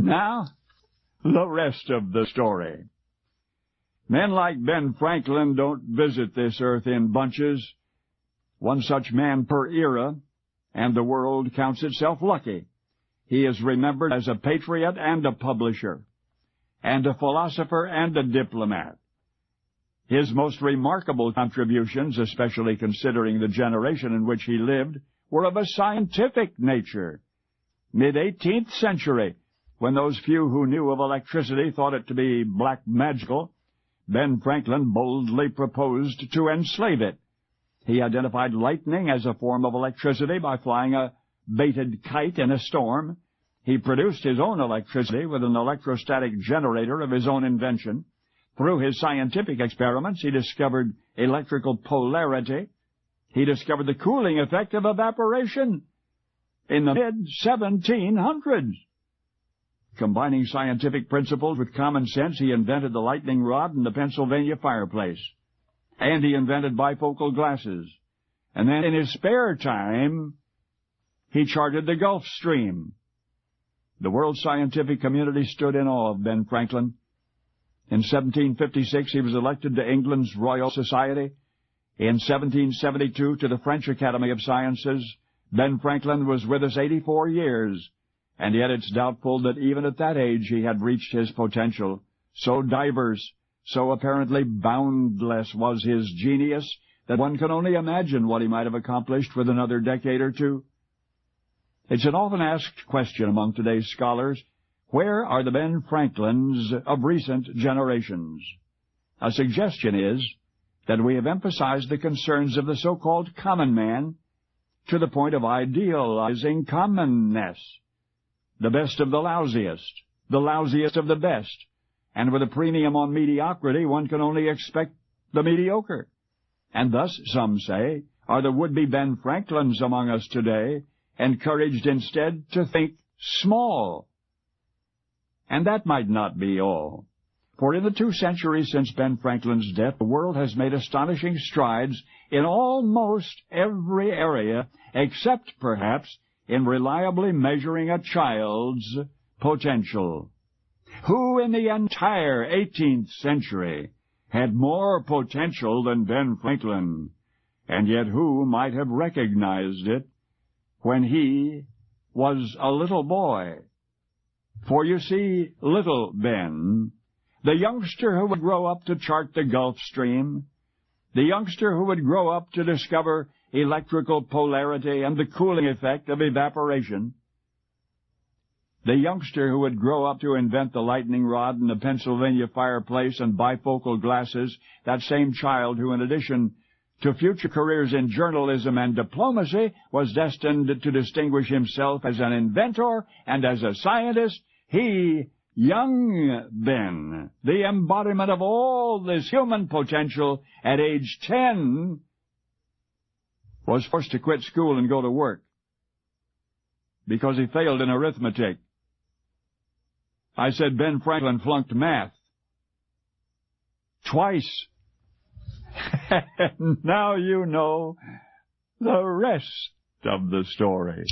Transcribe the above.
Now, the rest of the story. Men like Ben Franklin don't visit this earth in bunches. One such man per era, and the world counts itself lucky. He is remembered as a patriot and a publisher, and a philosopher and a diplomat. His most remarkable contributions, especially considering the generation in which he lived, were of a scientific nature. Mid-18th century, when those few who knew of electricity thought it to be black magical, Ben Franklin boldly proposed to enslave it. He identified lightning as a form of electricity by flying a baited kite in a storm. He produced his own electricity with an electrostatic generator of his own invention. Through his scientific experiments, he discovered electrical polarity. He discovered the cooling effect of evaporation in the mid-1700s. Combining scientific principles with common sense, he invented the lightning rod and the Pennsylvania fireplace. And he invented bifocal glasses. And then in his spare time, he charted the Gulf Stream. The world scientific community stood in awe of Ben Franklin. In 1756, he was elected to England's Royal Society. In 1772, to the French Academy of Sciences. Ben Franklin was with us 84 years, and yet it's doubtful that even at that age he had reached his potential. So diverse, so apparently boundless was his genius that one can only imagine what he might have accomplished with another decade or two. It's an often asked question among today's scholars, where are the Ben Franklins of recent generations? A suggestion is that we have emphasized the concerns of the so-called common man to the point of idealizing commonness, the best of the lousiest of the best, and with a premium on mediocrity, one can only expect the mediocre. And thus, some say, are the would-be Ben Franklins among us today encouraged instead to think small. And that might not be all. For in the 2 centuries since Ben Franklin's death, the world has made astonishing strides in almost every area, except perhaps in reliably measuring a child's potential. Who in the entire 18th century had more potential than Ben Franklin, and yet who might have recognized it when he was a little boy? For you see, little Ben, the youngster who would grow up to chart the Gulf Stream, the youngster who would grow up to discover electrical polarity and the cooling effect of evaporation, the youngster who would grow up to invent the lightning rod and the Pennsylvania fireplace and bifocal glasses, that same child who, in addition to future careers in journalism and diplomacy, was destined to distinguish himself as an inventor and as a scientist, he, young Ben, the embodiment of all this human potential, at age 10, was forced to quit school and go to work because he failed in arithmetic. I said Ben Franklin flunked math twice. And now you know the rest of the story.